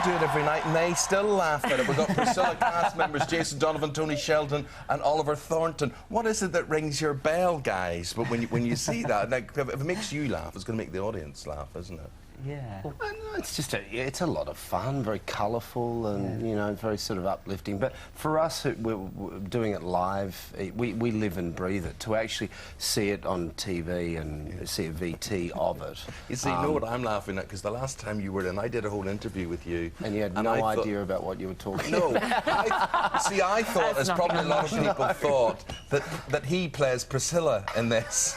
do it every night, and they still laugh at it. We've got Priscilla cast members, Jason, Donovan, Tony, Sheldon, and Oliver Thornton. What is it that rings your bell, guys? But when you see that, like, if it makes you laugh, it's going to make the audience laugh, isn't it? Yeah. Well, it's just it's a lot of fun, very colourful, and you know, very sort of uplifting. But for us, we're doing it live. We live and breathe it. To actually see it on TV and see a VT of it. You see, you know what I'm laughing at? Because the last time you were in, I did a whole interview with you, and you had no idea about what you were talking about. No, I thought, as probably a lot of people thought, that he plays Priscilla in this.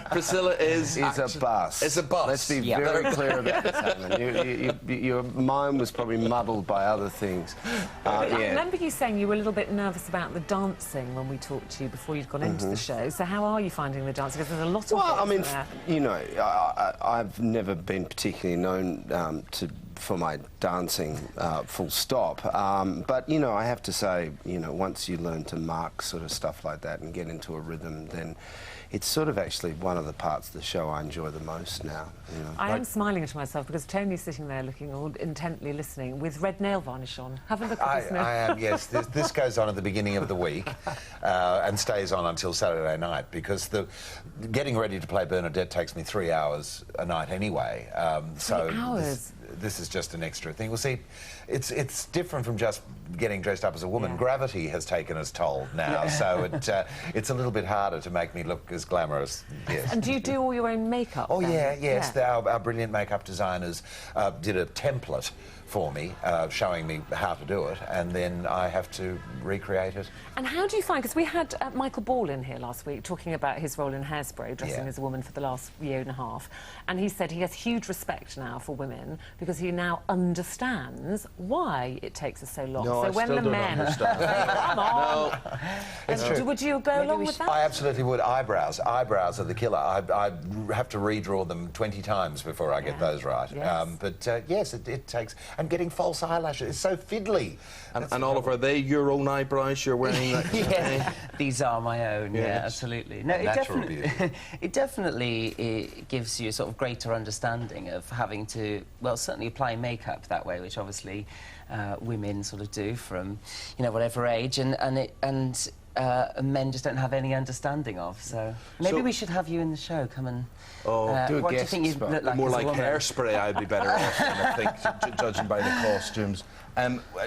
Priscilla is a bus. It's a bus. Let's be very clear about this, your mind was probably muddled by other things. I remember you saying you were a little bit nervous about the dancing when we talked to you before you'd gone into the show. So how are you finding the dancing? Because there's a lot of Well, I mean, there. you know, I've never been particularly known for my dancing, full stop. But, you know, I have to say, you know, once you learn to mark sort of stuff like that and get into a rhythm, then it's sort of actually one of the parts of the show I enjoy the most now. You know. I am smiling to myself because Tony's sitting there looking all intently listening with red nail varnish on. Have a look at this nail. I am, yes. This goes on at the beginning of the week and stays on until Saturday night, because getting ready to play Bernadette takes me 3 hours a night anyway. 3 hours? This is just an extra thing. Well, see, it's different from just getting dressed up as a woman. Yeah. Gravity has taken its toll now, so it's a little bit harder to make me look as glamorous. Yes. And do you do all your own makeup? Oh, then? yeah, yes. Yeah. Our brilliant makeup designers did a template for me, showing me how to do it, and then I have to recreate it. And how do you find, because we had Michael Ball in here last week talking about his role in Hairspray, dressing as a woman for the last year and a half, and he said he has huge respect now for women because he now understands why it takes us so long. No, so I when still the don't men understand. come on, No. It's true. Would you go along with that? I absolutely would. Eyebrows are the killer. I have to redraw them 20 times before I get those right. Yes. But yes, it takes, and getting false eyelashes, it's so fiddly. And Oliver, are they your own eyebrows you're wearing? Yeah, these are my own. Yes. Yeah, absolutely. No, it definitely gives you a sort of greater understanding of having to, well, certainly apply makeup that way, which obviously women sort of do from, you know, whatever age, and men just don't have any understanding of. So maybe we should have you in the show. Come and do a what do you guest think you spot. look like? More as a like woman? Hairspray, I'd be better off, I think, judging by the costumes.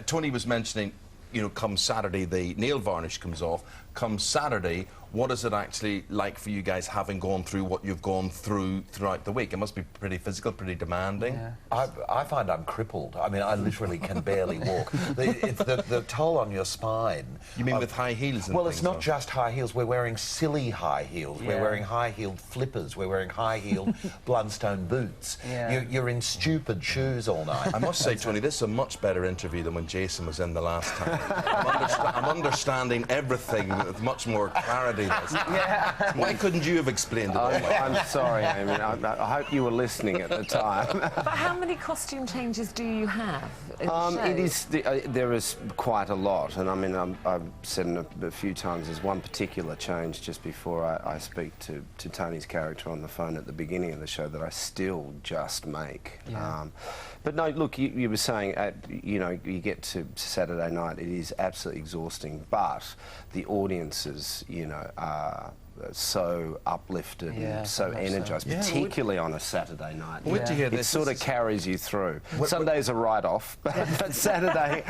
Tony was mentioning, you know, come Saturday, the nail varnish comes off. Come Saturday, what is it actually like for you guys, having gone through what you've gone through throughout the week? It must be pretty physical, pretty demanding. Yeah. I find I'm crippled. I mean, I literally can barely walk. The toll on your spine. You mean with high heels and Well, things, it's not just high heels. We're wearing silly high heels. Yeah. We're wearing high-heeled flippers. We're wearing high-heeled Blundstone boots. Yeah. You're in stupid shoes all night. I must say, Tony, this is a much better interview than when Jason was in the last time. I'm understanding everything with much more clarity. Why couldn't you have explained it all? I'm sorry, Amy. I hope you were listening at the time. But how many costume changes do you have in the show? It is there is quite a lot, and I mean I've said a few times there's one particular change just before I speak to Tony's character on the phone at the beginning of the show that I still just make. Yeah. But no, look, you were saying, you know, you get to Saturday night, it is absolutely exhausting, but the audiences, you know, are so uplifted and so energised, particularly on a Saturday night. It sort of carries you through. Sunday's a write-off, but Saturday...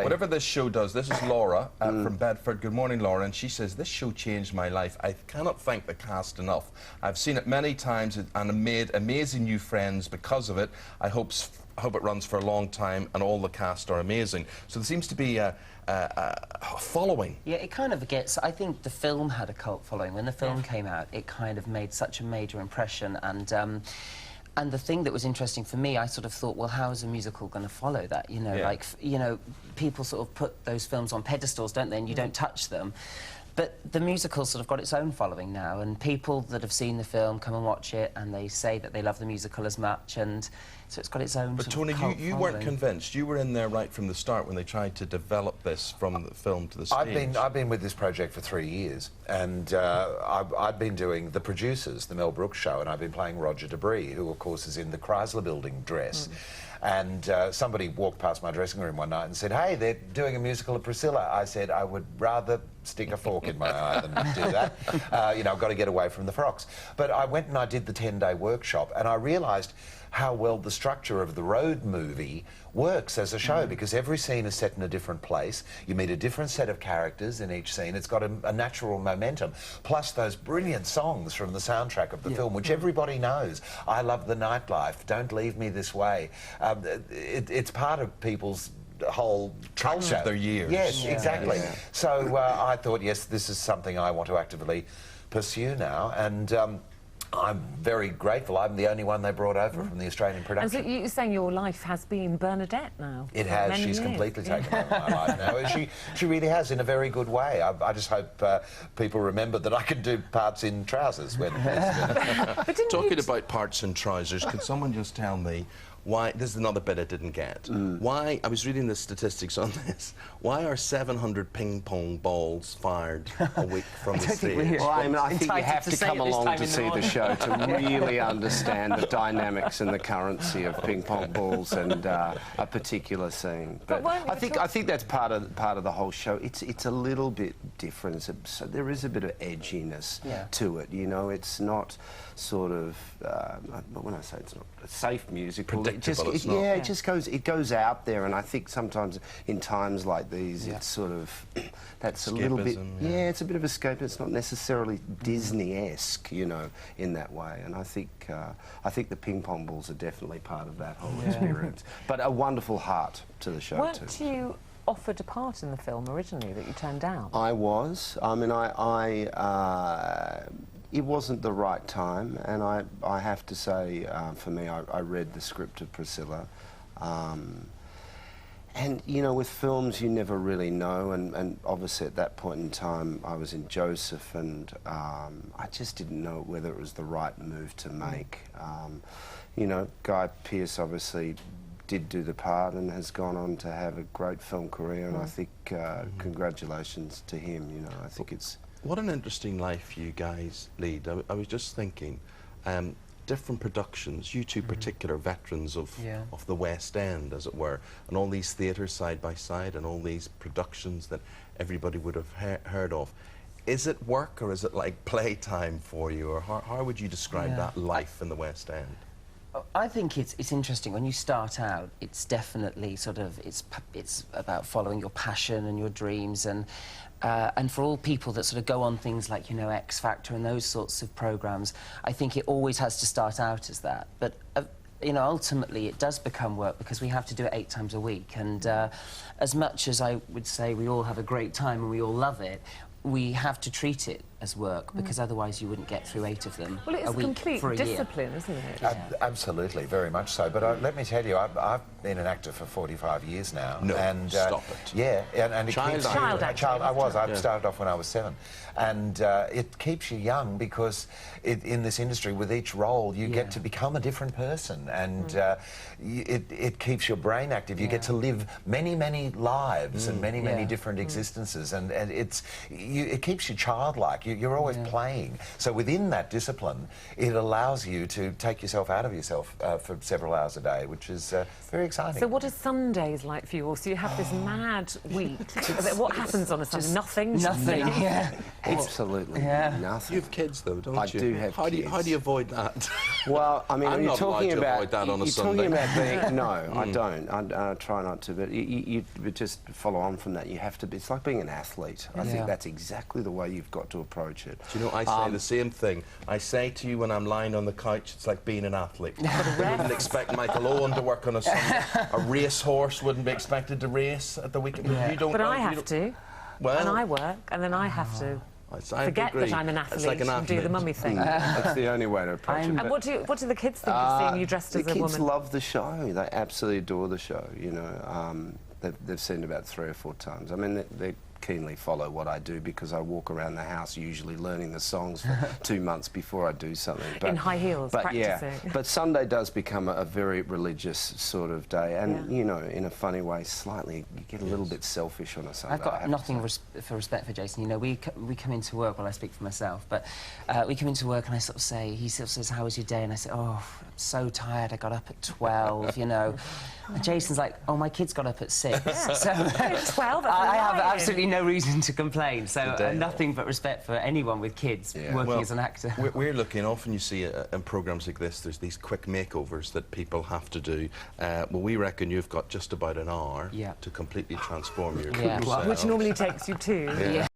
Whatever this show does, this is Laura from Bedford. Good morning, Laura, and she says, this show changed my life. I cannot thank the cast enough. I've seen it many times and made amazing new friends because of it. I hope it runs for a long time, and all the cast are amazing. So there seems to be a following. Yeah, it kind of gets... I think the film had a cult following. When the film came out, it kind of made such a major impression, and the thing that was interesting for me, I sort of thought, well, how is a musical going to follow that? You know, like, you know, people sort of put those films on pedestals, don't they, and you don't touch them. But the musical's sort of got its own following now, and people that have seen the film come and watch it, and they say that they love the musical as much, and so it's got its own. But Tony, you weren't convinced. You were in there right from the start when they tried to develop this from the film to the stage. I've been with this project for 3 years, and I've been doing The Producers, the Mel Brooks show, and I've been playing Roger Debris, who of course is in the Chrysler Building dress. And somebody walked past my dressing room one night and said, "Hey, they're doing a musical of Priscilla." I said, "I would rather stick a fork in my eye than do that. You know, I've got to get away from the frocks." But I went and I did the 10-day workshop, and I realised how well the structure of the road movie works as a show, because every scene is set in a different place. You meet a different set of characters in each scene. It's got a natural momentum. Plus those brilliant songs from the soundtrack of the film, which everybody knows. "I Love the Nightlife," "Don't Leave Me This Way." It's part of people's whole culture. Of their years. Yes, exactly. So I thought, yes, this is something I want to actively pursue now, and I'm very grateful. I'm the only one they brought over from the Australian production. And so you're saying your life has been Bernadette now? It has. Many She's years. completely taken over my life now. She really has, in a very good way. I just hope people remember that I can do parts in trousers when... Talking about parts in trousers, can someone just tell me why, this is another bit I didn't get, why, I was reading the statistics on this, why are 700 ping pong balls fired a week from the stage? Well, I mean, I think you have to say come it this along time to in the see the morning. show to really understand the dynamics and the currency of ping pong balls and a particular scene. But weren't you I think that's part of the whole show. It's a little bit different. So there is a bit of edginess to it. You know, it's not sort of. But when I say it's not safe musical, predictable, it's not. Yeah, it goes out there, and I think sometimes in times like these, it's sort of that's a little bit. Yeah, it's a bit of escape. It's not necessarily Disney-esque, you know, in that way. And I think the ping pong balls are definitely part of that whole experience. But a wonderful heart to the show too. Weren't you offered a part in the film originally that you turned down? I was. I mean, it wasn't the right time, and I have to say, for me, I read the script of Priscilla, and you know, with films you never really know, and obviously at that point in time I was in Joseph, and I just didn't know whether it was the right move to make. You know, Guy Pearce obviously did do the part and has gone on to have a great film career, and I think congratulations to him. You know, I think it's. What an interesting life you guys lead. I was just thinking, different productions, you two particular veterans of the West End, as it were, and all these theatres side by side and all these productions that everybody would have heard of. Is it work or is it like playtime for you, or how would you describe that life in the West End? I think it's interesting. When you start out, it's definitely sort of, it's about following your passion and your dreams, and for all people that sort of go on things like, you know, X Factor and those sorts of programmes, I think it always has to start out as that. But you know, ultimately it does become work because we have to do it 8 times a week, and as much as I would say we all have a great time and we all love it, we have to treat it as work, because otherwise you wouldn't get through 8 of them Well, it's a week complete for a discipline, isn't it? Absolutely, very much so. But let me tell you, I've been an actor for 45 years now. No, and, stop it. Yeah, and it keeps Child actor. I was. I started off when I was 7. And it keeps you young because in this industry, with each role, you get to become a different person, and it keeps your brain active. You get to live many, many lives and many, many different existences, and it keeps you childlike. You're always playing. So within that discipline, it allows you to take yourself out of yourself for several hours a day, which is very exciting. So what are Sundays like for you all? So you have this mad week. What happens on a Sunday? Nothing? Nothing, Absolutely nothing. You have kids, though, don't you? I do have kids. How do you avoid that? Well, I mean, I'm you're not talking allowed to about avoid that on a you're Sunday. talking about being. No, I don't. I try not to. But you just follow on from that. You have to be. It's like being an athlete. I think that's exactly the way you've got to approach it. Do you know, I say the same thing. I say to you when I'm lying on the couch, it's like being an athlete. You wouldn't expect Michael Owen to work on a Sunday. A racehorse wouldn't be expected to race at the weekend. You don't. But I have to. Well, and I work, and then I have to forget that I'm an athlete and do the mummy thing. That's the only way to approach it. And what do the kids think of seeing you dressed as a woman? The kids love the show. They absolutely adore the show. You know, they've seen it about 3 or 4 times. I mean, they're keenly follow what I do because I walk around the house usually learning the songs for 2 months before I do something. But, in high heels, practicing. Yeah, but Sunday does become a very religious sort of day, and you know, in a funny way, slightly you get a little bit selfish on a Sunday. I've got nothing for respect for Jason. You know, we come into work. Well, I speak for myself, but we come into work and I sort of say, he sort of says, "How was your day?" And I say, "Oh, I'm so tired. I got up at 12." You know, and Jason's like, "Oh, my kids got up at 6." Yeah. So 12. I have absolutely no reason to complain. So nothing but respect for anyone with kids working as an actor. We're looking. Often you see in programmes like this, there's these quick makeovers that people have to do. Well, we reckon you've got just about an hour to completely transform yourself. Which normally takes you 2. Yeah.